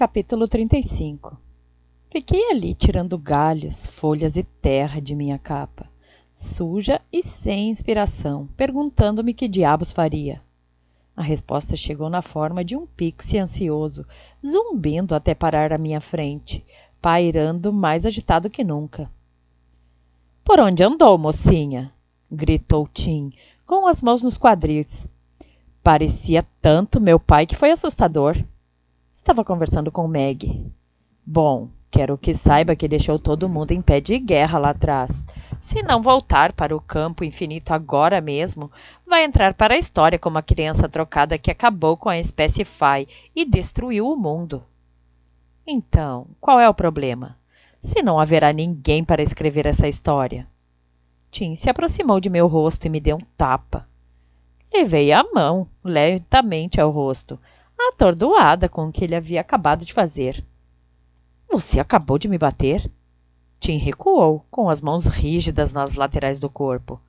Capítulo 35. Fiquei ali tirando galhos, folhas e terra de minha capa, suja e sem inspiração, perguntando-me que diabos faria. A resposta chegou na forma de um pixie ansioso, zumbindo até parar à minha frente, pairando mais agitado que nunca. — Por onde andou, mocinha? Gritou Tim, com as mãos nos quadris. Parecia tanto meu pai que foi assustador. Estava conversando com Meg. Bom, quero que saiba que deixou todo mundo em pé de guerra lá atrás. Se não voltar para o campo infinito agora mesmo, vai entrar para a história como a criança trocada que acabou com a espécie Fai e destruiu o mundo. Então, qual é o problema? Se não haverá ninguém para escrever essa história. Tim se aproximou de meu rosto e me deu um tapa. Levei a mão lentamente ao rosto, atordoada com o que ele havia acabado de fazer. Você acabou de me bater? Tim recuou, com as mãos rígidas nas laterais do corpo.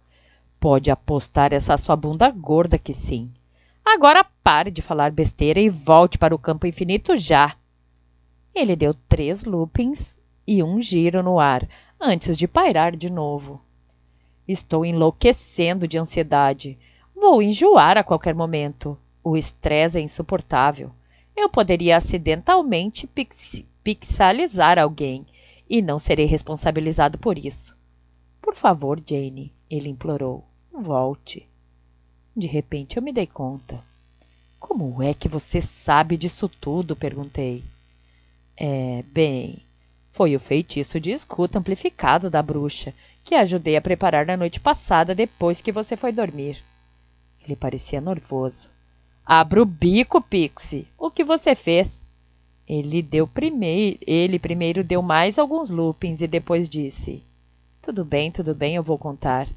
Pode apostar essa sua bunda gorda que sim. Agora pare de falar besteira e volte para o campo infinito já. Ele deu 3 loopings e um giro no ar, antes de pairar de novo. Estou enlouquecendo de ansiedade. Vou enjoar a qualquer momento. O estresse é insuportável. Eu poderia acidentalmente pixelizar alguém e não serei responsabilizado por isso. Por favor, Jane, ele implorou. Volte. De repente eu me dei conta. Como é que você sabe disso tudo? Perguntei. Bem, foi o feitiço de escuta amplificado da bruxa que ajudei a preparar na noite passada depois que você foi dormir. Ele parecia nervoso. Abra o bico, Pixie. O que você fez? Ele primeiro deu mais alguns loopings e depois disse. Tudo bem, eu vou contar.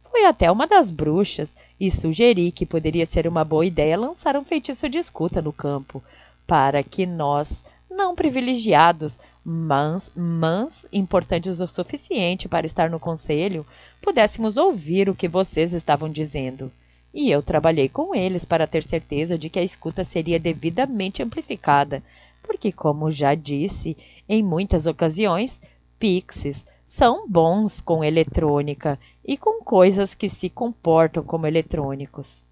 Fui até uma das bruxas e sugeri que poderia ser uma boa ideia lançar um feitiço de escuta no campo, para que nós, não privilegiados, mas importantes o suficiente para estar no conselho, pudéssemos ouvir o que vocês estavam dizendo. E eu trabalhei com eles para ter certeza de que a escuta seria devidamente amplificada, porque, como já disse em muitas ocasiões, pixies são bons com eletrônica e com coisas que se comportam como eletrônicos.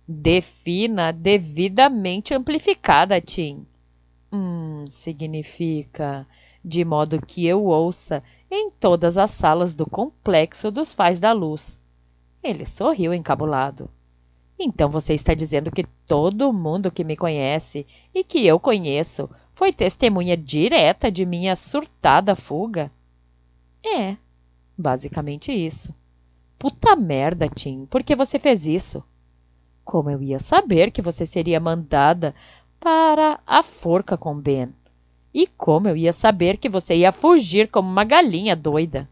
Defina devidamente amplificada, Tim. Significa de modo que eu ouça em todas as salas do complexo dos Fais da Luz. Ele sorriu encabulado. Então você está dizendo que todo mundo que me conhece e que eu conheço foi testemunha direta de minha surtada fuga? É, basicamente isso. Puta merda, Tim, por que você fez isso? Como eu ia saber que você seria mandada para a forca com Ben? E como eu ia saber que você ia fugir como uma galinha doida?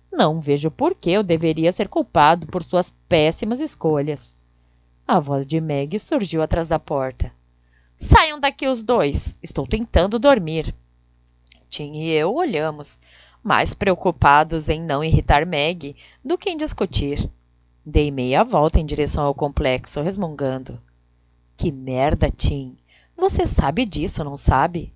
Não vejo por que eu deveria ser culpado por suas péssimas escolhas. A voz de Meg surgiu atrás da porta. Saiam daqui os dois. Estou tentando dormir. Tim e eu olhamos, mais preocupados em não irritar Meg do que em discutir. Dei meia volta em direção ao complexo, resmungando. Que merda, Tim. Você sabe disso, não sabe?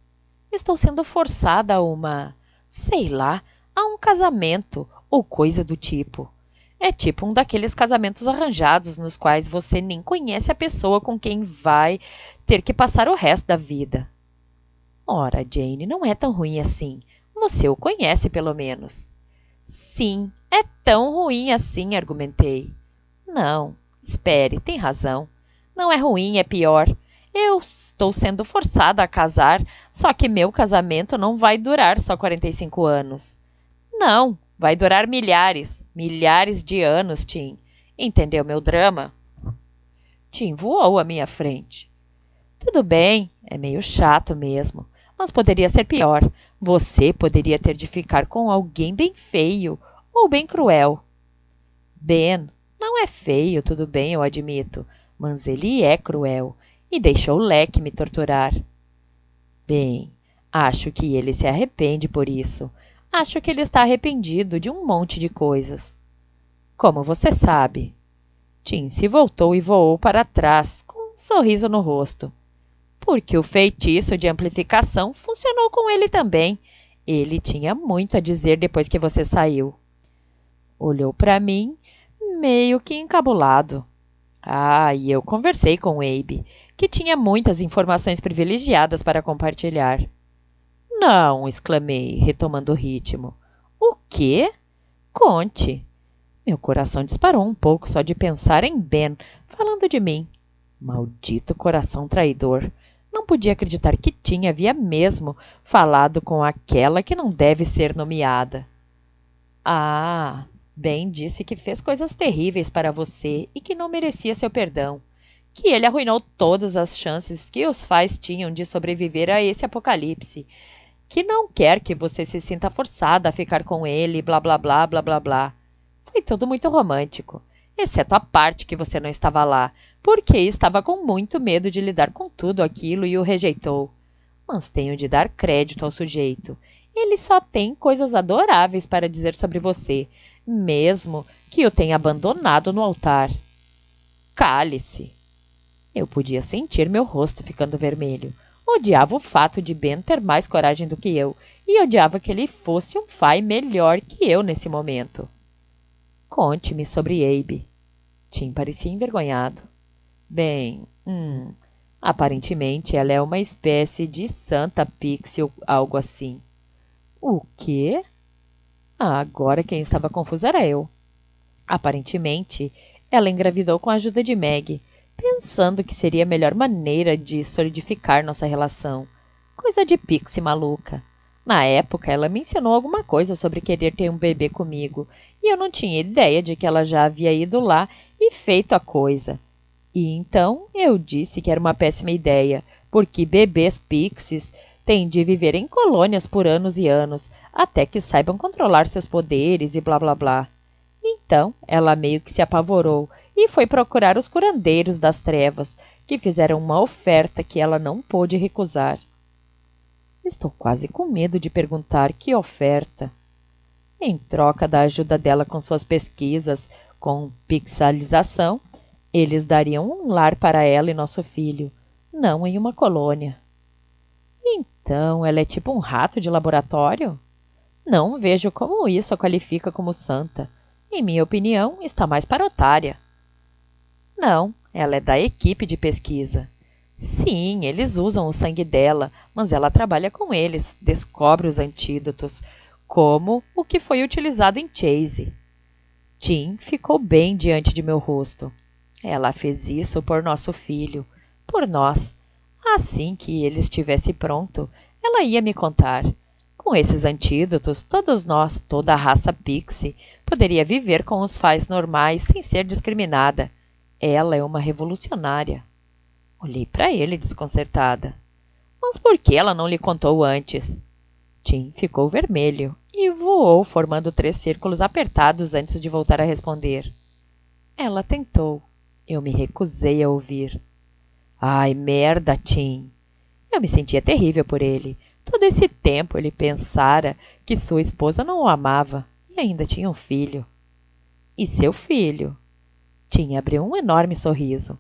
Estou sendo forçada a sei lá, a um casamento ou coisa do tipo. É tipo um daqueles casamentos arranjados nos quais você nem conhece a pessoa com quem vai ter que passar o resto da vida. Ora, Jane, não é tão ruim assim. Você o conhece, pelo menos. Sim, é tão ruim assim, argumentei. Não, espere, tem razão. Não é ruim, é pior. Eu estou sendo forçada a casar, só que meu casamento não vai durar só 45 anos. Não, vai durar milhares de anos, Tim. Entendeu meu drama? Tim voou à minha frente. Tudo bem, é meio chato mesmo, mas poderia ser pior. Você poderia ter de ficar com alguém bem feio ou bem cruel. Ben não é feio, tudo bem, eu admito, mas ele é cruel e deixou Leque me torturar. Bem, acho que ele se arrepende por isso. Acho que ele está arrependido de um monte de coisas. Como você sabe? Tim se voltou e voou para trás, com um sorriso no rosto. porque o feitiço de amplificação funcionou com ele também. Ele tinha muito a dizer depois que você saiu. Olhou para mim, meio que encabulado. E eu conversei com o Abe, que tinha muitas informações privilegiadas para compartilhar. Não, exclamei, retomando o ritmo. O quê? Conte. Meu coração disparou um pouco só de pensar em Ben falando de mim. Maldito coração traidor. Não podia acreditar que Tim havia mesmo falado com aquela que não deve ser nomeada. Ben disse que fez coisas terríveis para você e que não merecia seu perdão. Que ele arruinou todas as chances que os pais tinham de sobreviver a esse apocalipse. Que não quer que você se sinta forçada a ficar com ele, blá blá blá blá blá blá. Foi tudo muito romântico, exceto a parte que você não estava lá, porque estava com muito medo de lidar com tudo aquilo e o rejeitou. Mas tenho de dar crédito ao sujeito. Ele só tem coisas adoráveis para dizer sobre você, mesmo que o tenha abandonado no altar. Cale-se! Eu podia sentir meu rosto ficando vermelho. Odiava o fato de Ben ter mais coragem do que eu, e odiava que ele fosse um pai melhor que eu nesse momento. Conte-me sobre Abe. Tim parecia envergonhado. Bem, aparentemente ela é uma espécie de Santa Pixie ou algo assim. O quê? Agora quem estava confuso era eu. Aparentemente, ela engravidou com a ajuda de Meg, pensando que seria a melhor maneira de solidificar nossa relação. Coisa de pixie maluca. Na época, ela mencionou alguma coisa sobre querer ter um bebê comigo, e eu não tinha ideia de que ela já havia ido lá e feito a coisa. E então eu disse que era uma péssima ideia, porque bebês pixies têm de viver em colônias por anos e anos, até que saibam controlar seus poderes e blá blá blá. Então ela meio que se apavorou e foi procurar os curandeiros das trevas, que fizeram uma oferta que ela não pôde recusar. Estou quase com medo de perguntar que oferta. Em troca da ajuda dela com suas pesquisas com pixelização, eles dariam um lar para ela e nosso filho, não em uma colônia. Então ela é tipo um rato de laboratório? Não vejo como isso a qualifica como santa. Em minha opinião, está mais para otária. Não, ela é da equipe de pesquisa. Sim, eles usam o sangue dela, mas ela trabalha com eles, descobre os antídotos, como o que foi utilizado em Chase. Tim ficou bem diante de meu rosto. Ela fez isso por nosso filho, por nós. Assim que ele estivesse pronto, ela ia me contar. Com esses antídotos, todos nós, toda a raça Pixie, poderia viver com os pais normais sem ser discriminada. Ela é uma revolucionária. Olhei para ele desconcertada. Mas por que ela não lhe contou antes? Tim ficou vermelho e voou formando 3 círculos apertados antes de voltar a responder. Ela tentou. Eu me recusei a ouvir. Ai, merda, Tim. Eu me sentia terrível por ele. Todo esse tempo ele pensara que sua esposa não o amava e ainda tinha um filho. E seu filho? Tim abriu um enorme sorriso.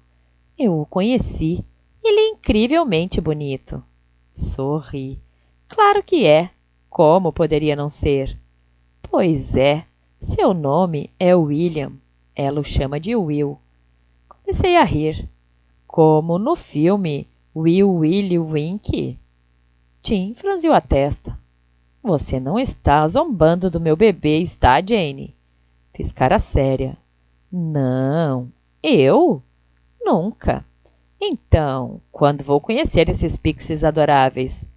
Eu o conheci. Ele é incrivelmente bonito. Sorri. Claro que é. Como poderia não ser? Pois é. Seu nome é William. Ela o chama de Will. Comecei a rir. Como no filme Will Willy Wink. Tim franziu a testa. Você não está zombando do meu bebê, está, Jane? Fiz cara séria. Não. Eu? Nunca. Então, quando vou conhecer esses pixies adoráveis?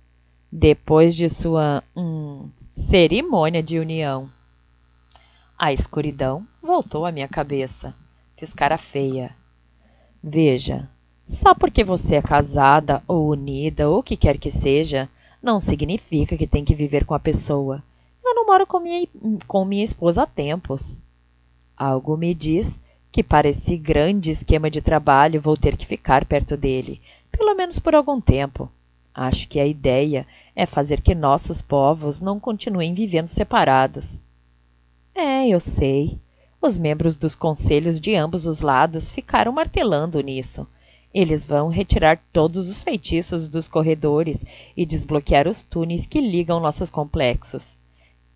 Depois de sua cerimônia de união. A escuridão voltou à minha cabeça. Fiz cara feia. Veja, só porque você é casada ou unida ou o que quer que seja, não significa que tem que viver com a pessoa. Eu não moro com minha esposa há tempos. Algo me diz que para esse grande esquema de trabalho vou ter que ficar perto dele, pelo menos por algum tempo. Acho que a ideia é fazer que nossos povos não continuem vivendo separados. Eu sei. Os membros dos conselhos de ambos os lados ficaram martelando nisso. Eles vão retirar todos os feitiços dos corredores e desbloquear os túneis que ligam nossos complexos.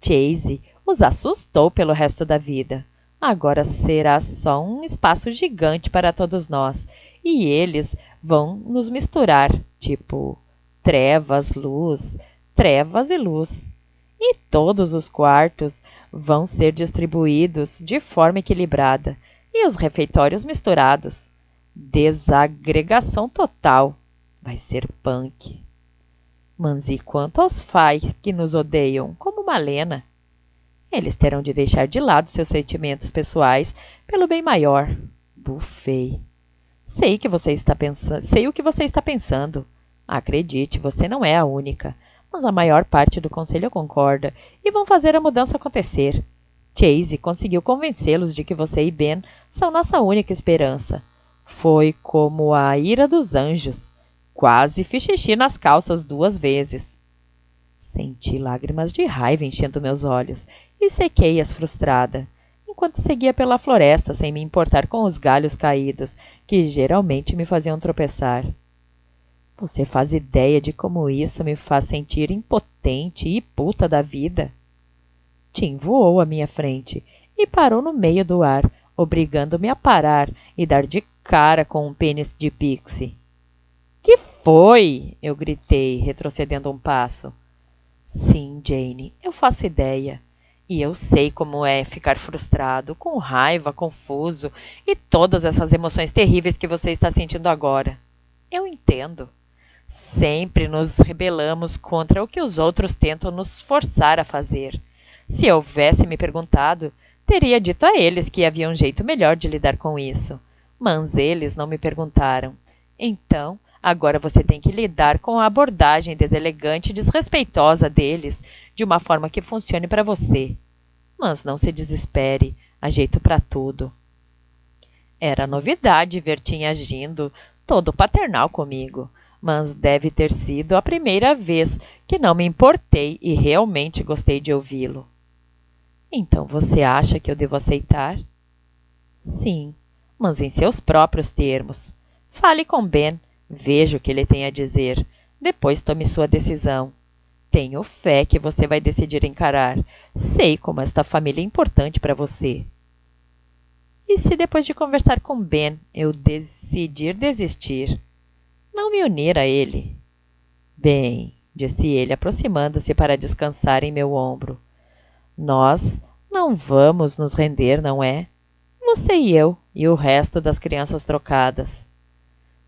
Chase os assustou pelo resto da vida. Agora será só um espaço gigante para todos nós, e eles vão nos misturar, tipo trevas e luz. E todos os quartos vão ser distribuídos de forma equilibrada, e os refeitórios misturados. Desagregação total. Vai ser punk. Mas e quanto aos Fai que nos odeiam, como Malena? Eles terão de deixar de lado seus sentimentos pessoais pelo bem maior. Bufei. Sei o que você está pensando. Acredite, você não é a única. Mas a maior parte do conselho concorda e vão fazer a mudança acontecer. Chase conseguiu convencê-los de que você e Ben são nossa única esperança. Foi como a ira dos anjos. Quase fiz xixi nas calças 2 vezes. Senti lágrimas de raiva enchendo meus olhos e sequei-as frustrada, enquanto seguia pela floresta sem me importar com os galhos caídos, que geralmente me faziam tropeçar. Você faz ideia de como isso me faz sentir impotente e puta da vida? Tim voou à minha frente e parou no meio do ar, obrigando-me a parar e dar de cara com um pênis de pixie. Que foi? Eu gritei, retrocedendo um passo. Sim, Jane, eu faço ideia. E eu sei como é ficar frustrado, com raiva, confuso e todas essas emoções terríveis que você está sentindo agora. Eu entendo. Sempre nos rebelamos contra o que os outros tentam nos forçar a fazer. Se houvesse me perguntado, teria dito a eles que havia um jeito melhor de lidar com isso. Mas eles não me perguntaram. Então, agora você tem que lidar com a abordagem deselegante e desrespeitosa deles de uma forma que funcione para você. Mas não se desespere, há jeito para tudo. Era novidade ver Tim agindo todo paternal comigo, mas deve ter sido a primeira vez que não me importei e realmente gostei de ouvi-lo. Então você acha que eu devo aceitar? Sim, mas em seus próprios termos. Fale com Ben, veja o que ele tem a dizer. Depois tome sua decisão. Tenho fé que você vai decidir encarar. Sei como esta família é importante para você. E se depois de conversar com Ben eu decidir desistir? Não me unir a ele. Bem, disse ele, aproximando-se para descansar em meu ombro. Nós não vamos nos render, não é? Você e eu, e o resto das crianças trocadas.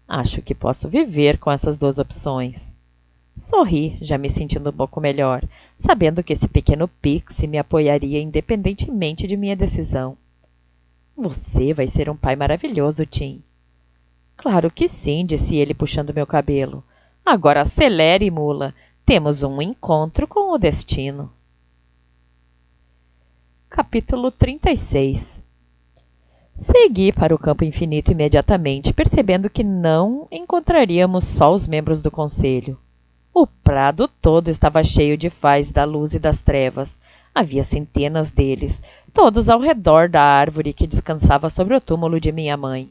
Acho que posso viver com essas 2 opções. Sorri, já me sentindo um pouco melhor, sabendo que esse pequeno pixie me apoiaria independentemente de minha decisão. Você vai ser um pai maravilhoso, Tim. Claro que sim, disse ele puxando meu cabelo. Agora acelere, mula. Temos um encontro com o destino. Capítulo 36. Segui para o campo infinito imediatamente, percebendo que não encontraríamos só os membros do conselho. O prado todo estava cheio de Fais da luz e das trevas. Havia centenas deles, todos ao redor da árvore que descansava sobre o túmulo de minha mãe.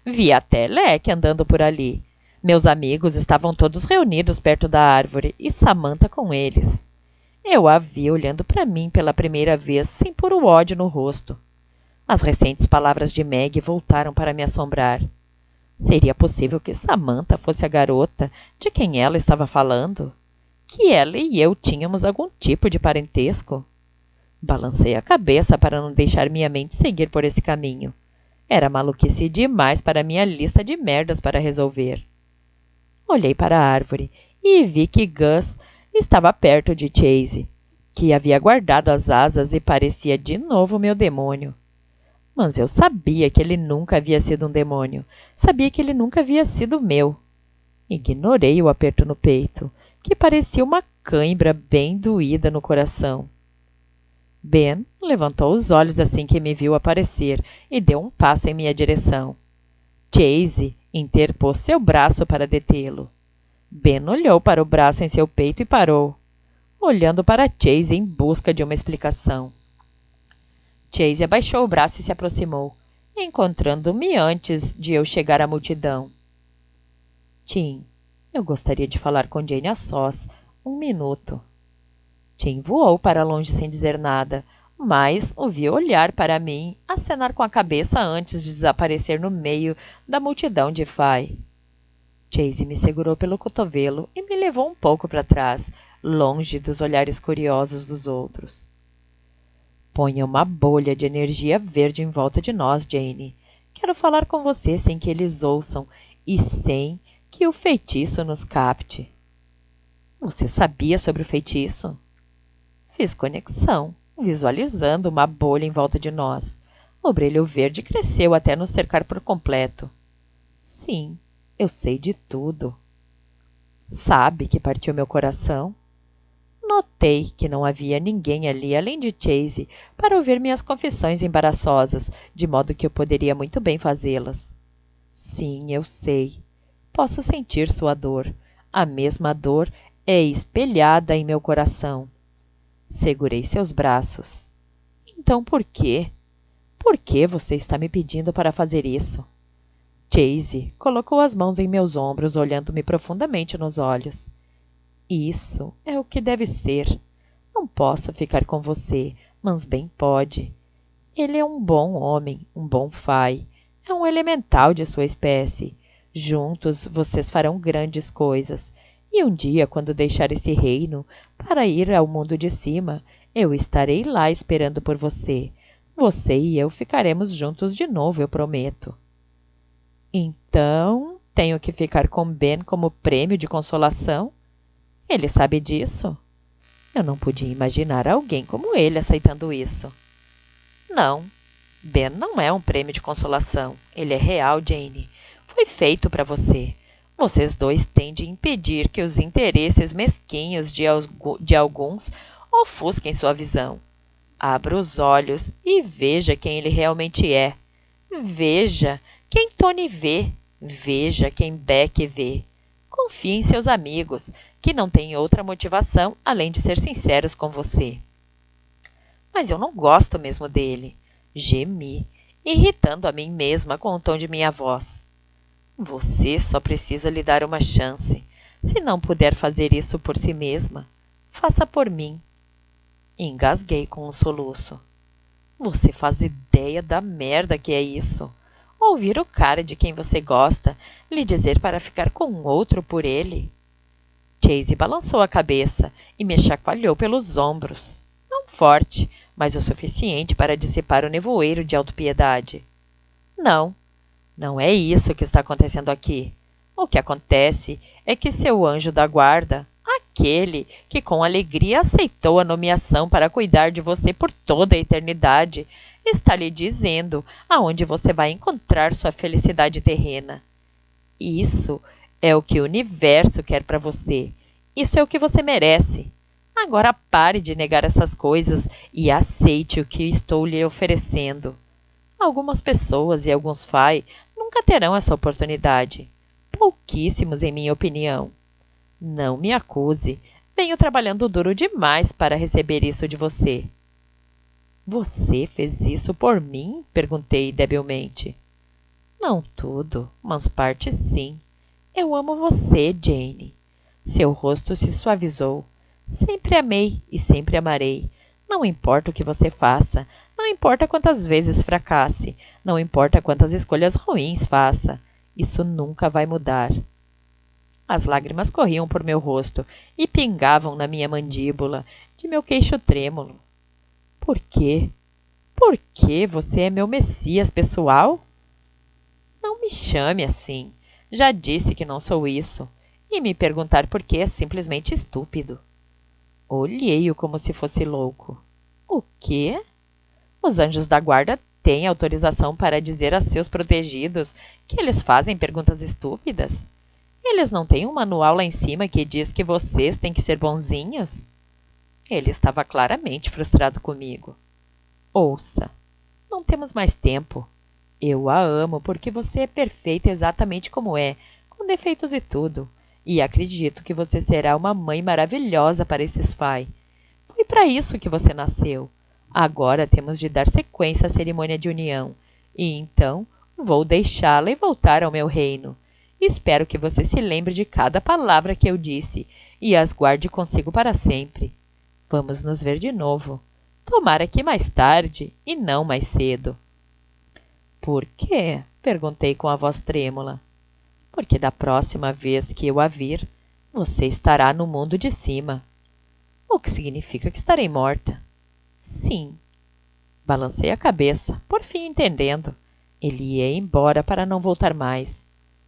Vi até Leque andando por ali. Meus amigos estavam todos reunidos perto da árvore e Samantha com eles. Eu a vi olhando para mim pela primeira vez sem puro ódio no rosto. As recentes palavras de Meg voltaram para me assombrar. Seria possível que Samantha fosse a garota de quem ela estava falando? Que ela e eu tínhamos algum tipo de parentesco? Balancei a cabeça para não deixar minha mente seguir por esse caminho. Era maluquice demais para minha lista de merdas para resolver. Olhei para a árvore e vi que Gus estava perto de Chase, que havia guardado as asas e parecia de novo meu demônio. Mas eu sabia que ele nunca havia sido um demônio. Sabia que ele nunca havia sido meu. Ignorei o aperto no peito, que parecia uma cãibra bem doída no coração. Ben levantou os olhos assim que me viu aparecer e deu um passo em minha direção. Chase interpôs seu braço para detê-lo. Ben olhou para o braço em seu peito e parou, olhando para Chase em busca de uma explicação. Chase abaixou o braço e se aproximou, encontrando-me antes de eu chegar à multidão. Tim, eu gostaria de falar com Jane a sós. 1 minuto. Tim voou para longe sem dizer nada, mas ouvi olhar para mim, acenar com a cabeça antes de desaparecer no meio da multidão de Fay. Chase me segurou pelo cotovelo e me levou um pouco para trás, longe dos olhares curiosos dos outros. Ponha uma bolha de energia verde em volta de nós, Jane. Quero falar com você sem que eles ouçam e sem que o feitiço nos capte. Você sabia sobre o feitiço? Fiz conexão, visualizando uma bolha em volta de nós. O brilho verde cresceu até nos cercar por completo. Sim, eu sei de tudo. Sabe que partiu meu coração? Notei que não havia ninguém ali além de Chase para ouvir minhas confissões embaraçosas, de modo que eu poderia muito bem fazê-las. Sim, eu sei. Posso sentir sua dor. A mesma dor é espelhada em meu coração. Segurei seus braços. Então por quê? Por que você está me pedindo para fazer isso? Chase colocou as mãos em meus ombros, olhando-me profundamente nos olhos. Isso é o que deve ser. Não posso ficar com você, mas bem pode. Ele é um bom homem, um bom Fay. É um elemental de sua espécie. Juntos vocês farão grandes coisas. E um dia, quando deixar esse reino para ir ao mundo de cima, eu estarei lá esperando por você. Você e eu ficaremos juntos de novo, eu prometo. Então, tenho que ficar com Ben como prêmio de consolação? Ele sabe disso? Eu não podia imaginar alguém como ele aceitando isso. Não, Ben não é um prêmio de consolação. Ele é real, Jane. Foi feito para você. Vocês dois têm de impedir que os interesses mesquinhos de alguns ofusquem sua visão. Abra os olhos e veja quem ele realmente é. Veja quem Tony vê. Veja quem Beck vê. Confie em seus amigos, que não têm outra motivação além de ser sinceros com você. Mas eu não gosto mesmo dele. Gemi, irritando a mim mesma com o tom de minha voz. Você só precisa lhe dar uma chance. Se não puder fazer isso por si mesma, faça por mim. Engasguei com um soluço. Você faz ideia da merda que é isso? Ouvir o cara de quem você gosta lhe dizer para ficar com outro por ele? Chase balançou a cabeça e me chacoalhou pelos ombros. Não forte, mas o suficiente para dissipar o nevoeiro de autopiedade. Não, não é isso que está acontecendo aqui. O que acontece é que seu anjo da guarda, aquele que com alegria aceitou a nomeação para cuidar de você por toda a eternidade, está lhe dizendo aonde você vai encontrar sua felicidade terrena. Isso é o que o universo quer para você. Isso é o que você merece. Agora pare de negar essas coisas e aceite o que estou lhe oferecendo. Algumas pessoas e alguns Fay nunca terão essa oportunidade. Pouquíssimos, em minha opinião. Não me acuse. Venho trabalhando duro demais para receber isso de você. Você fez isso por mim? Perguntei debilmente. Não tudo, mas parte sim. Eu amo você, Jane. Seu rosto se suavizou. Sempre amei e sempre amarei. Não importa o que você faça, não importa quantas vezes fracasse, não importa quantas escolhas ruins faça. Isso nunca vai mudar. As lágrimas corriam por meu rosto e pingavam na minha mandíbula, de meu queixo trêmulo. Por quê? Por que você é meu Messias pessoal? Não me chame assim. Já disse que não sou isso. E me perguntar por que é simplesmente estúpido. Olhei-o como se fosse louco. O quê? Os anjos da guarda têm autorização para dizer a seus protegidos que eles fazem perguntas estúpidas? Eles não têm um manual lá em cima que diz que vocês têm que ser bonzinhos? Ele estava claramente frustrado comigo. Ouça, não temos mais tempo. Eu a amo porque você é perfeita exatamente como é, com defeitos e tudo. E acredito que você será uma mãe maravilhosa para esses Fay. Foi para isso que você nasceu. Agora temos de dar sequência à cerimônia de união. E então vou deixá-la e voltar ao meu reino. Espero que você se lembre de cada palavra que eu disse e as guarde consigo para sempre. Vamos nos ver de novo. Tomara que mais tarde e não mais cedo. Por quê? Perguntei com a voz trêmula. Porque da próxima vez que eu a vir, você estará no mundo de cima. O que significa que estarei morta. Sim. Balancei a cabeça, por fim entendendo. Ele ia embora para não voltar mais.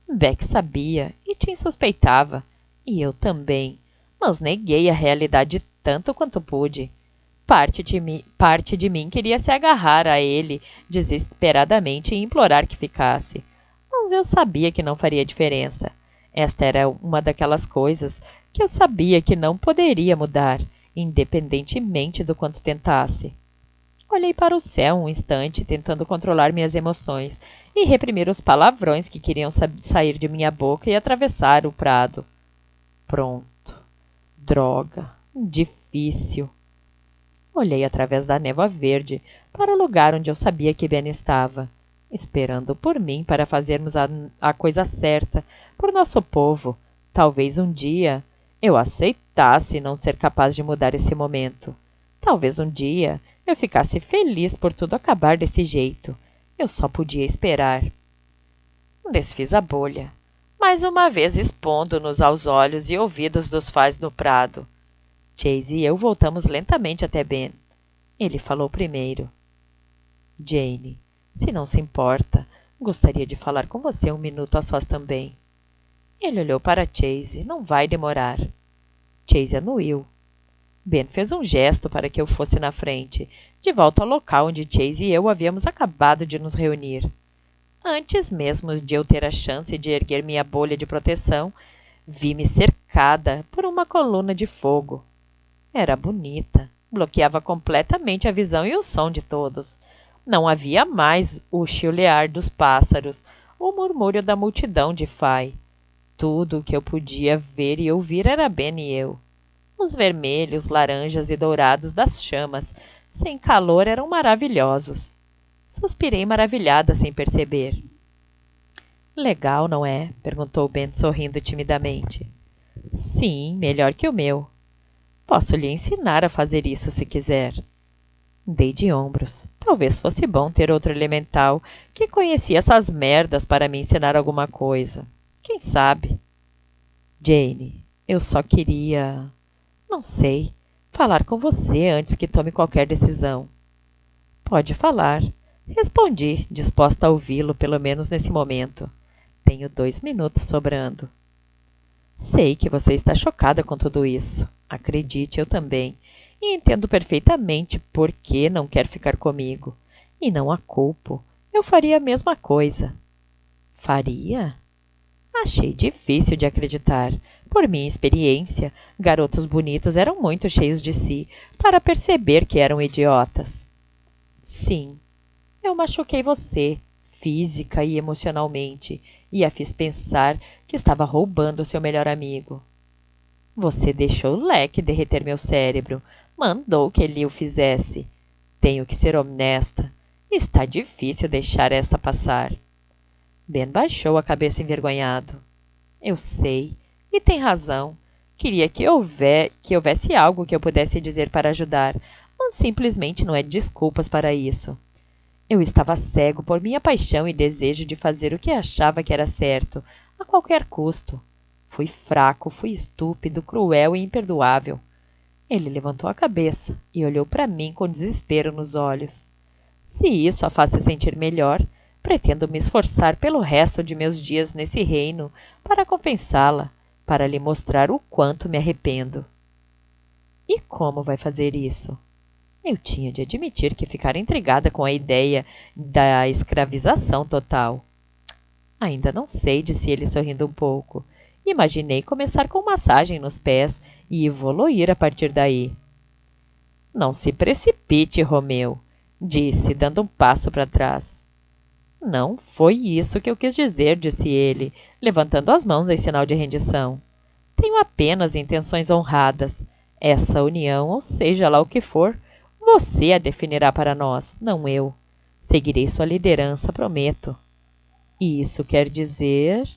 Beck sabia e Tim suspeitava, e eu também, mas neguei a realidade tanto quanto pude. Parte de mim queria se agarrar a ele desesperadamente e implorar que ficasse, mas eu sabia que não faria diferença. Esta era uma daquelas coisas que eu sabia que não poderia mudar, independentemente do quanto tentasse. Olhei para o céu um instante, tentando controlar minhas emoções e reprimir os palavrões que queriam sair de minha boca e atravessar o prado. Pronto. Droga. Difícil. Olhei através da névoa verde para o lugar onde eu sabia que Ben estava, esperando por mim para fazermos a coisa certa por nosso povo. Talvez um dia eu aceitasse não ser capaz de mudar esse momento. Talvez um dia eu ficasse feliz por tudo acabar desse jeito. Eu só podia esperar. Desfiz a bolha, mais uma vez expondo-nos aos olhos e ouvidos dos faz no prado. Chase e eu voltamos lentamente até Ben. Ele falou primeiro. Jane, se não se importa, gostaria de falar com você um minuto a sós também. Ele olhou para Chase. Não vai demorar. Chase anuiu. Ben fez um gesto para que eu fosse na frente, de volta ao local onde Chase e eu havíamos acabado de nos reunir. Antes mesmo de eu ter a chance de erguer minha bolha de proteção, vi-me cercada por uma coluna de fogo. Era bonita, bloqueava completamente a visão e o som de todos. Não havia mais o chiulear dos pássaros, o murmúrio da multidão de Fai. Tudo o que eu podia ver e ouvir era Ben e eu. Os vermelhos, laranjas e dourados das chamas, sem calor, eram maravilhosos. Suspirei maravilhada sem perceber. Legal, não é? Perguntou Ben sorrindo timidamente. Sim, melhor que o meu. Posso lhe ensinar a fazer isso se quiser. Dei de ombros. Talvez fosse bom ter outro elemental que conhecia essas merdas para me ensinar alguma coisa. Quem sabe? Jane, eu só queria... Não sei. Falar com você antes que tome qualquer decisão. Pode falar. Respondi, disposta a ouvi-lo, pelo menos nesse momento. Tenho 2 minutos sobrando. Sei que você está chocada com tudo isso. Acredite, eu também. E entendo perfeitamente por que não quer ficar comigo. E não a culpo. Eu faria a mesma coisa. Faria? Achei difícil de acreditar. Por minha experiência, garotos bonitos eram muito cheios de si para perceber que eram idiotas. Sim, eu machuquei você, física e emocionalmente, e a fiz pensar que estava roubando seu melhor amigo. Você deixou o leque derreter meu cérebro, mandou que ele o fizesse. Tenho que ser honesta. Está difícil deixar esta passar. Ben baixou a cabeça envergonhado. Eu sei, e tem razão. Queria que houvesse algo que eu pudesse dizer para ajudar, mas simplesmente não é desculpas para isso. Eu estava cego por minha paixão e desejo de fazer o que achava que era certo, a qualquer custo. Fui fraco, fui estúpido, cruel e imperdoável. Ele levantou a cabeça e olhou para mim com desespero nos olhos. Se isso a faz se sentir melhor, pretendo me esforçar pelo resto de meus dias nesse reino para compensá-la, para lhe mostrar o quanto me arrependo. E como vai fazer isso? Eu tinha de admitir que ficara intrigada com a ideia da escravização total. Ainda não sei, disse ele sorrindo um pouco. Imaginei começar com massagem nos pés e evoluir a partir daí. Não se precipite, Romeu, disse, dando um passo para trás. Não foi isso que eu quis dizer, disse ele, levantando as mãos em sinal de rendição. Tenho apenas intenções honradas. Essa união, ou seja lá o que for, você a definirá para nós, não eu. Seguirei sua liderança, prometo. E isso quer dizer...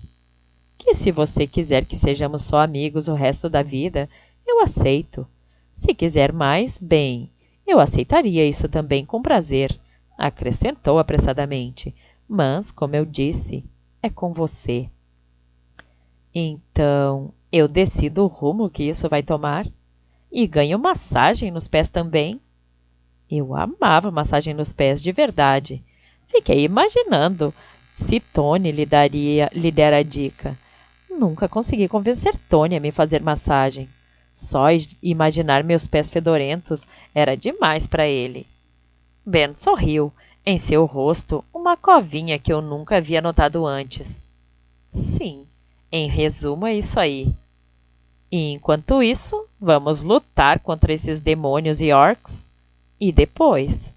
que se você quiser que sejamos só amigos o resto da vida, eu aceito. Se quiser mais, bem, eu aceitaria isso também com prazer, acrescentou apressadamente. Mas, como eu disse, é com você. Então, eu decido o rumo que isso vai tomar? E ganho massagem nos pés também? Eu amava massagem nos pés, de verdade. Fiquei imaginando se Tony lhe dera a dica. Nunca consegui convencer Tony a me fazer massagem. Só imaginar meus pés fedorentos era demais para ele. Ben sorriu. Em seu rosto, uma covinha que eu nunca havia notado antes. Sim, em resumo é isso aí. E enquanto isso, vamos lutar contra esses demônios e orcs? E depois?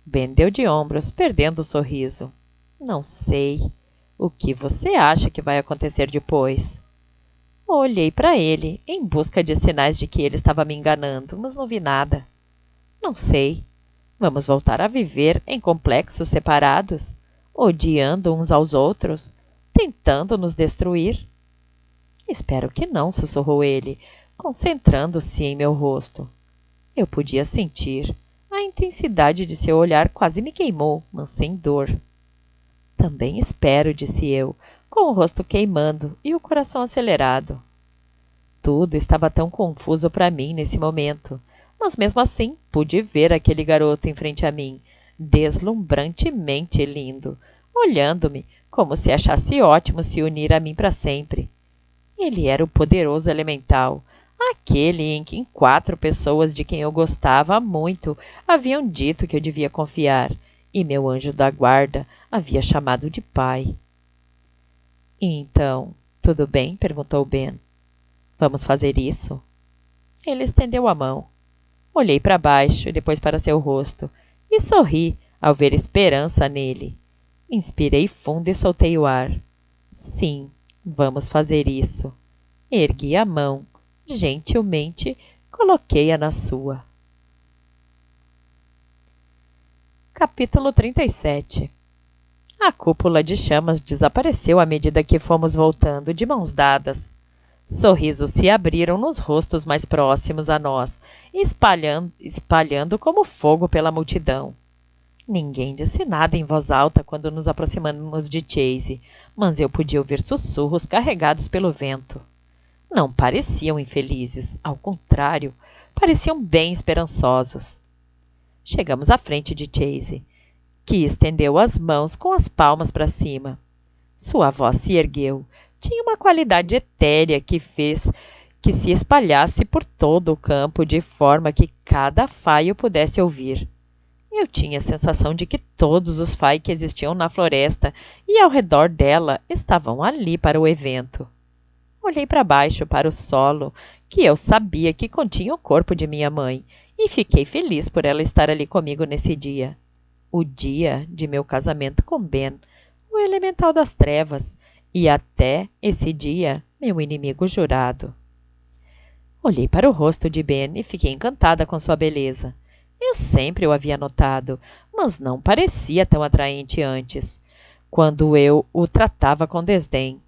Ben deu de ombros, perdendo o sorriso. Não sei. O que você acha que vai acontecer depois? Olhei para ele, em busca de sinais de que ele estava me enganando, mas não vi nada. Não sei. Vamos voltar a viver em complexos separados, odiando uns aos outros, tentando nos destruir? Espero que não, sussurrou ele, concentrando-se em meu rosto. Eu podia sentir. A intensidade de seu olhar quase me queimou, mas sem dor. Também espero, disse eu, com o rosto queimando e o coração acelerado. Tudo estava tão confuso para mim nesse momento, mas mesmo assim pude ver aquele garoto em frente a mim, deslumbrantemente lindo, olhando-me como se achasse ótimo se unir a mim para sempre. Ele era o poderoso elemental, aquele em que 4 pessoas de quem eu gostava muito haviam dito que eu devia confiar, e meu anjo da guarda havia chamado de pai. Então, tudo bem? Perguntou Ben. Vamos fazer isso? Ele estendeu a mão. Olhei para baixo e depois para seu rosto, e sorri ao ver esperança nele. Inspirei fundo e soltei o ar. Sim, vamos fazer isso. Ergui a mão. Gentilmente, coloquei-a na sua. Capítulo 37. A cúpula de chamas desapareceu à medida que fomos voltando, de mãos dadas. Sorrisos se abriram nos rostos mais próximos a nós, espalhando como fogo pela multidão. Ninguém disse nada em voz alta quando nos aproximamos de Chase, mas eu podia ouvir sussurros carregados pelo vento. Não pareciam infelizes, ao contrário, pareciam bem esperançosos. Chegamos à frente de Chase, que estendeu as mãos com as palmas para cima. Sua voz se ergueu. Tinha uma qualidade etérea que fez que se espalhasse por todo o campo de forma que cada faio pudesse ouvir. Eu tinha a sensação de que todos os fai que existiam na floresta e ao redor dela estavam ali para o evento. Olhei para baixo, para o solo, que eu sabia que continha o corpo de minha mãe, e fiquei feliz por ela estar ali comigo nesse dia. O dia de meu casamento com Ben, o elemental das trevas, e até esse dia, meu inimigo jurado. Olhei para o rosto de Ben e fiquei encantada com sua beleza. Eu sempre o havia notado, mas não parecia tão atraente antes, quando eu o tratava com desdém.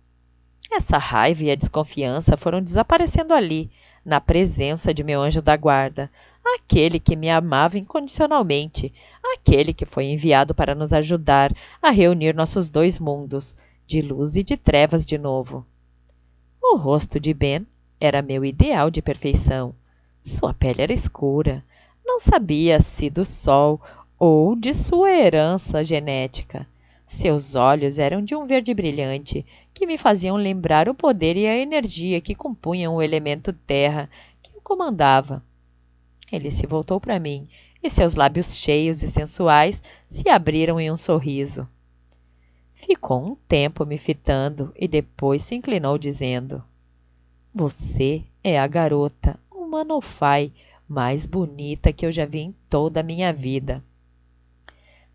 Essa raiva e a desconfiança foram desaparecendo ali, na presença de meu anjo da guarda, aquele que me amava incondicionalmente, aquele que foi enviado para nos ajudar a reunir nossos 2 mundos, de luz e de trevas de novo. O rosto de Ben era meu ideal de perfeição. Sua pele era escura. Não sabia se do sol ou de sua herança genética. Seus olhos eram de um verde brilhante, que me faziam lembrar o poder e a energia que compunham o elemento terra que o comandava. Ele se voltou para mim, e seus lábios cheios e sensuais se abriram em um sorriso. Ficou um tempo me fitando e depois se inclinou dizendo: Você é a garota, uma Nofai, mais bonita que eu já vi em toda a minha vida.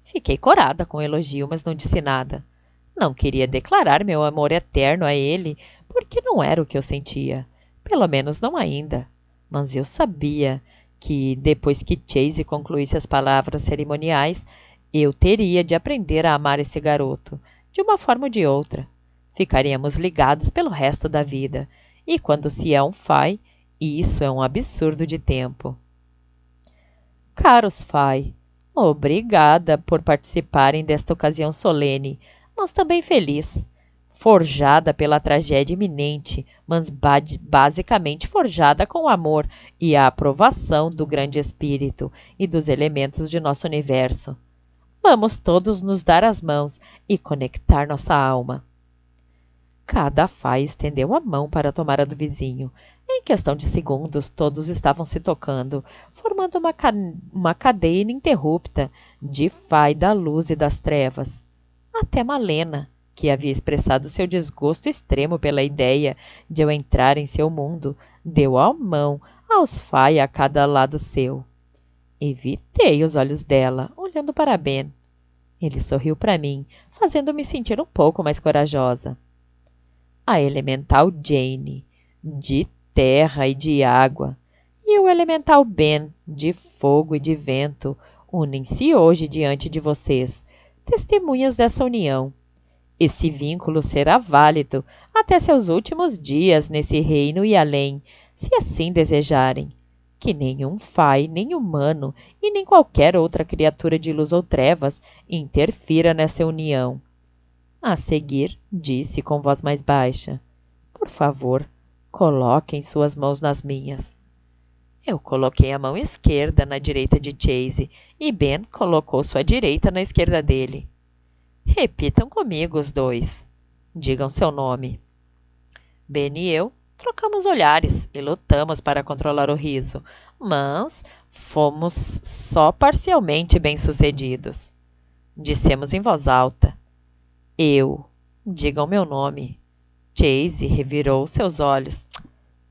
Fiquei corada com o elogio, mas não disse nada. Não queria declarar meu amor eterno a ele, porque não era o que eu sentia. Pelo menos não ainda. Mas eu sabia que, depois que Chase concluísse as palavras cerimoniais, eu teria de aprender a amar esse garoto, de uma forma ou de outra. ficaríamos ligados pelo resto da vida. E quando se é um Fai, isso é um absurdo de tempo. Caros Fai, obrigada por participarem desta ocasião solene, mas também feliz. Forjada pela tragédia iminente, mas basicamente forjada com o amor e a aprovação do grande espírito e dos elementos de nosso universo. Vamos todos nos dar as mãos e conectar nossa alma. Cada Fai estendeu a mão para tomar a do vizinho. Em questão de segundos, todos estavam se tocando, formando uma cadeia ininterrupta de Fai da luz e das trevas. Até Malena, que havia expressado seu desgosto extremo pela ideia de eu entrar em seu mundo, deu a mão aos Fai a cada lado seu. Evitei os olhos dela, olhando para Ben. Ele sorriu para mim, fazendo-me sentir um pouco mais corajosa. A elemental Jane, de terra e de água, e o elemental Ben, de fogo e de vento, unem-se hoje diante de vocês, testemunhas dessa união. Esse vínculo será válido até seus últimos dias nesse reino e além, se assim desejarem. Que nenhum Fai, nem humano e nem qualquer outra criatura de luz ou trevas interfira nessa união. A seguir, disse com voz mais baixa, por favor, coloquem suas mãos nas minhas. Eu coloquei a mão esquerda na direita de Chase e Ben colocou sua direita na esquerda dele. Repitam comigo os dois. Digam seu nome. Ben e eu trocamos olhares e lutamos para controlar o riso, mas fomos só parcialmente bem-sucedidos. Dissemos em voz alta. Eu. Digam meu nome. Chase revirou seus olhos.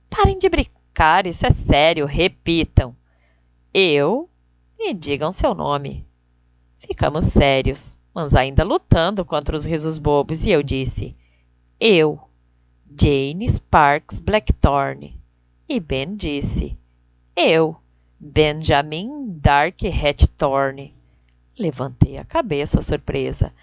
Parem de brincar, isso é sério, repitam. Eu. E digam seu nome. Ficamos sérios, mas ainda lutando contra os risos bobos, e eu disse, eu, Jane Sparks Blackthorne. E Ben disse, eu, Benjamin Dark Hatthorne. Levantei a cabeça, surpresa,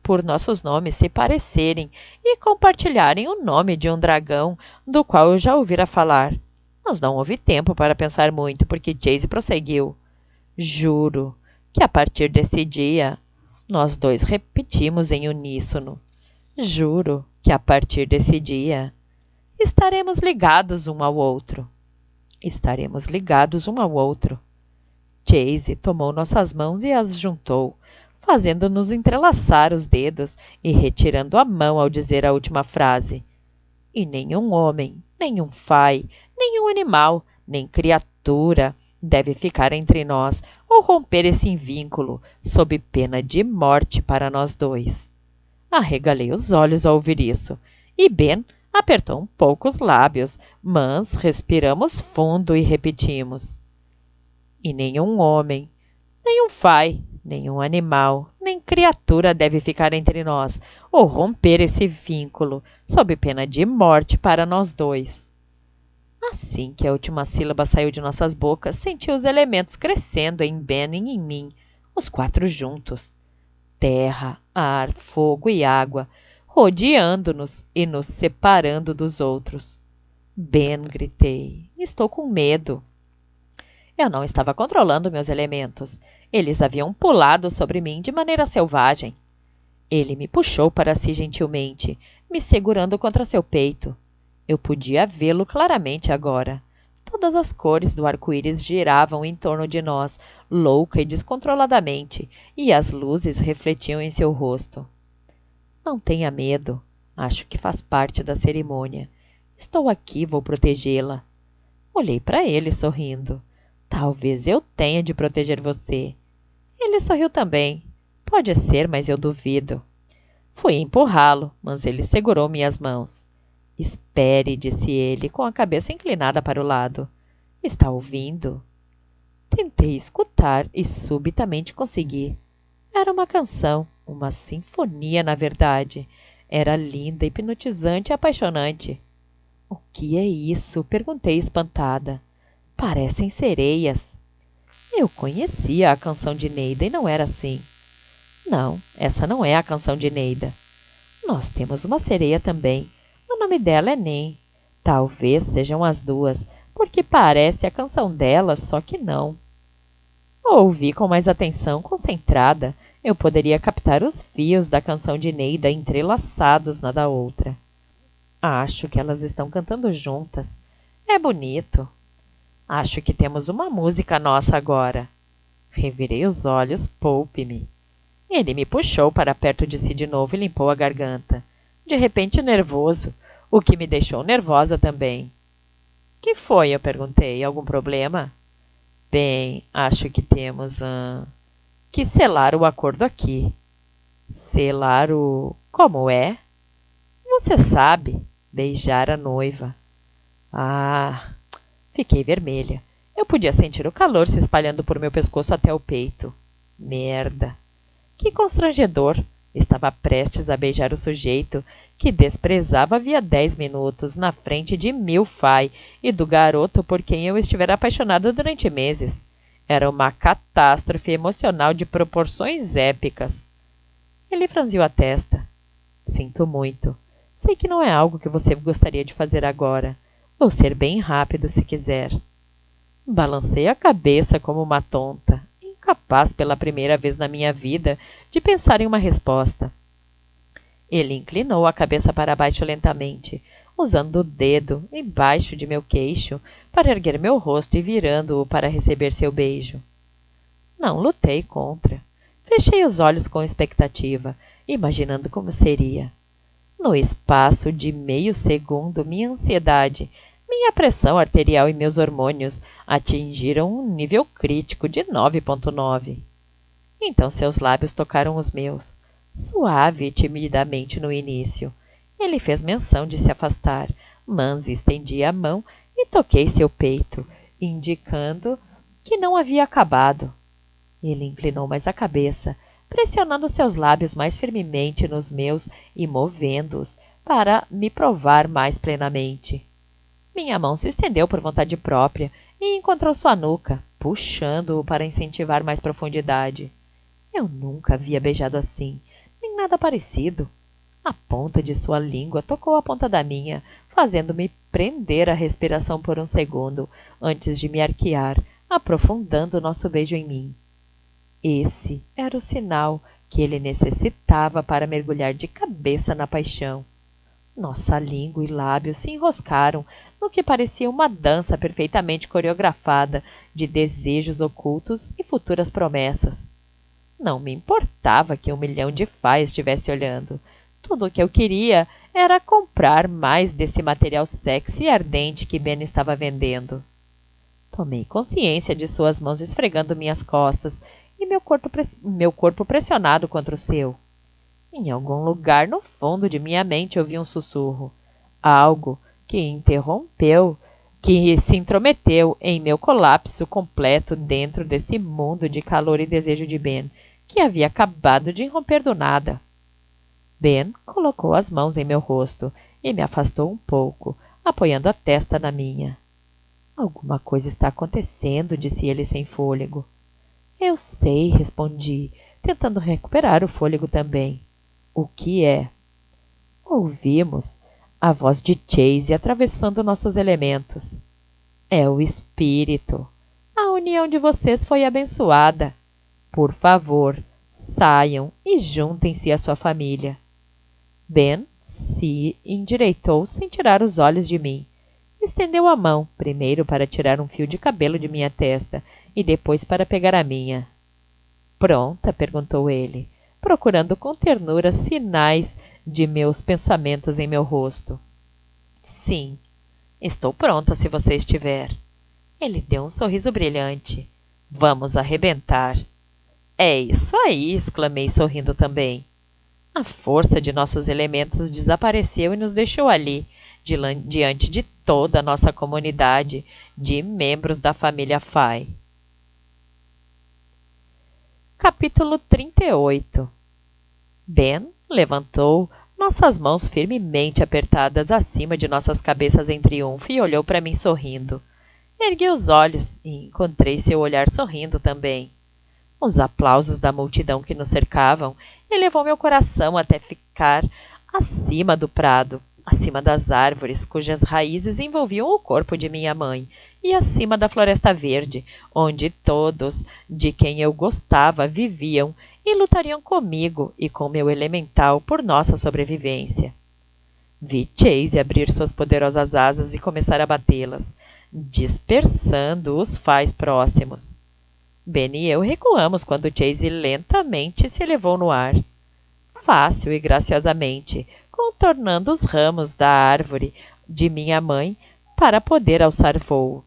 por nossos nomes se parecerem e compartilharem o nome de um dragão do qual eu já ouvira falar. Mas não houve tempo para pensar muito, porque Chase prosseguiu. Juro que a partir desse dia, nós dois repetimos em uníssono. Juro que a partir desse dia, estaremos ligados um ao outro. Estaremos ligados um ao outro. Chase tomou nossas mãos e as juntou, fazendo-nos entrelaçar os dedos e retirando a mão ao dizer a última frase. E nenhum homem, nenhum Fai, nenhum animal, nem criatura deve ficar entre nós ou romper esse vínculo, sob pena de morte para nós dois. Arregalei os olhos ao ouvir isso, e Ben apertou um pouco os lábios, mas respiramos fundo e repetimos. E nenhum homem, nenhum Fai, nenhum animal, nem criatura deve ficar entre nós ou romper esse vínculo, sob pena de morte para nós dois. Assim que a última sílaba saiu de nossas bocas, senti os elementos crescendo em Ben e em mim, os quatro juntos. Terra, ar, fogo e água, rodeando-nos e nos separando dos outros. Ben, gritei, estou com medo. Eu não estava controlando meus elementos. Eles haviam pulado sobre mim de maneira selvagem. Ele me puxou para si gentilmente, me segurando contra seu peito. Eu podia vê-lo claramente agora. Todas as cores do arco-íris giravam em torno de nós, louca e descontroladamente, e as luzes refletiam em seu rosto. Não tenha medo. Acho que faz parte da cerimônia. Estou aqui, vou protegê-la. Olhei para ele, sorrindo. Talvez eu tenha de proteger você. Ele sorriu também. Pode ser, mas eu duvido. Fui empurrá-lo, mas ele segurou minhas mãos. Espere, disse ele, com a cabeça inclinada para o lado. Está ouvindo? Tentei escutar e subitamente consegui. Era uma canção, uma sinfonia, na verdade. Era linda, hipnotizante e apaixonante. O que é isso? Perguntei espantada. Parecem sereias. Eu conhecia a canção de Neida e não era assim. Não, essa não é a canção de Neida. Nós temos uma sereia também. O nome dela é Nem. Talvez sejam as duas, porque parece a canção delas, só que não. Ouvi com mais atenção concentrada. Eu poderia captar os fios da canção de Neida entrelaçados na da outra. Acho que elas estão cantando juntas. É bonito. Acho que temos uma música nossa agora. Revirei os olhos, poupe-me. Ele me puxou para perto de si de novo e limpou a garganta. De repente nervoso, o que me deixou nervosa também. Que foi? Eu perguntei. Algum problema? Bem, acho que temos que selar o acordo aqui. Selar o... Como é? Você sabe. Beijar a noiva. Ah... Fiquei vermelha. Eu podia sentir o calor se espalhando por meu pescoço até o peito. Merda! Que constrangedor! Estava prestes a beijar o sujeito que desprezava havia 10 minutos na frente de Milfai e do garoto por quem eu estivera apaixonada durante meses. Era uma catástrofe emocional de proporções épicas. Ele franziu a testa. Sinto muito. Sei que não é algo que você gostaria de fazer agora. Vou ser bem rápido se quiser. Balancei a cabeça como uma tonta, incapaz pela primeira vez na minha vida de pensar em uma resposta. Ele inclinou a cabeça para baixo lentamente, usando o dedo embaixo de meu queixo para erguer meu rosto e virando-o para receber seu beijo. Não lutei contra. Fechei os olhos com expectativa, imaginando como seria. No espaço de meio segundo, minha ansiedade, minha pressão arterial e meus hormônios atingiram um nível crítico de 9,9. Então seus lábios tocaram os meus, suave e timidamente no início. Ele fez menção de se afastar, mas estendi a mão e toquei seu peito, indicando que não havia acabado. Ele inclinou mais a cabeça, pressionando seus lábios mais firmemente nos meus e movendo-os para me provar mais plenamente. Minha mão se estendeu por vontade própria e encontrou sua nuca, puxando-o para incentivar mais profundidade. Eu nunca havia beijado assim, nem nada parecido. A ponta de sua língua tocou a ponta da minha, fazendo-me prender a respiração por um segundo, antes de me arquear, aprofundando nosso beijo em mim. Esse era o sinal que ele necessitava para mergulhar de cabeça na paixão. Nossa língua e lábios se enroscaram no que parecia uma dança perfeitamente coreografada de desejos ocultos e futuras promessas. Não me importava que 1 milhão de fás estivesse olhando. Tudo o que eu queria era comprar mais desse material sexy e ardente que Ben estava vendendo. Tomei consciência de suas mãos esfregando minhas costas e meu corpo pressionado contra o seu. Em algum lugar no fundo de minha mente ouvi um sussurro. Algo que se intrometeu em meu colapso completo dentro desse mundo de calor e desejo de Ben, que havia acabado de irromper do nada. Ben colocou as mãos em meu rosto e me afastou um pouco, apoiando a testa na minha. Alguma coisa está acontecendo, disse ele sem fôlego. Eu sei, respondi, tentando recuperar o fôlego também. O que é? Ouvimos a voz de Chase atravessando nossos elementos. É o espírito. A união de vocês foi abençoada. Por favor, saiam e juntem-se à sua família. Ben se endireitou sem tirar os olhos de mim. Estendeu a mão, primeiro para tirar um fio de cabelo de minha testa e depois para pegar a minha. Pronta? Perguntou ele, procurando com ternura sinais de meus pensamentos em meu rosto. Sim, estou pronta se você estiver. Ele deu um sorriso brilhante. Vamos arrebentar. É isso aí, exclamei sorrindo também. A força de nossos elementos desapareceu e nos deixou ali, diante de toda a nossa comunidade de membros da família Fay. Capítulo 38. Ben levantou nossas mãos firmemente apertadas acima de nossas cabeças em triunfo e olhou para mim sorrindo. Ergui os olhos e encontrei seu olhar sorrindo também. Os aplausos da multidão que nos cercavam elevou meu coração até ficar acima do prado, acima das árvores cujas raízes envolviam o corpo de minha mãe, e acima da floresta verde, onde todos de quem eu gostava viviam e lutariam comigo e com meu elemental por nossa sobrevivência. Vi Chase abrir suas poderosas asas e começar a batê-las, dispersando os fais próximos. Ben e eu recuamos quando Chase lentamente se elevou no ar, fácil e graciosamente, contornando os ramos da árvore de minha mãe para poder alçar voo.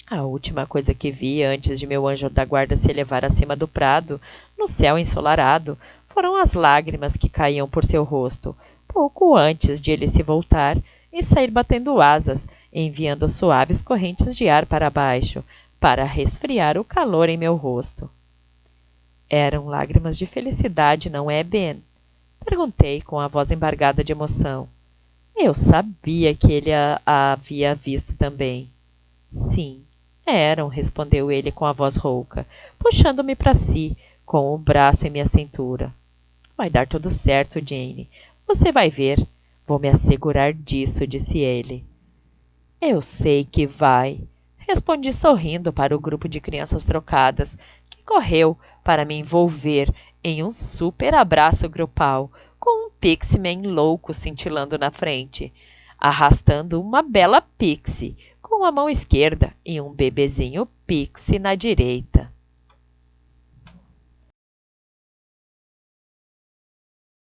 A última coisa que vi antes de meu anjo da guarda se elevar acima do prado, no céu ensolarado, foram as lágrimas que caíam por seu rosto, pouco antes de ele se voltar e sair batendo asas, enviando suaves correntes de ar para baixo, para resfriar o calor em meu rosto. Eram lágrimas de felicidade, não é, Ben? Perguntei com a voz embargada de emoção. Eu sabia que ele a havia visto também. Sim, eram, respondeu ele com a voz rouca, puxando-me para si, com o braço em minha cintura. Vai dar tudo certo, Jane. Você vai ver. Vou me assegurar disso, disse ele. Eu sei que vai, respondi sorrindo para o grupo de crianças trocadas, que correu para me envolver em um super abraço grupal, com um Pixie-Man louco cintilando na frente, arrastando uma bela Pixie com a mão esquerda e um bebezinho Pixie na direita.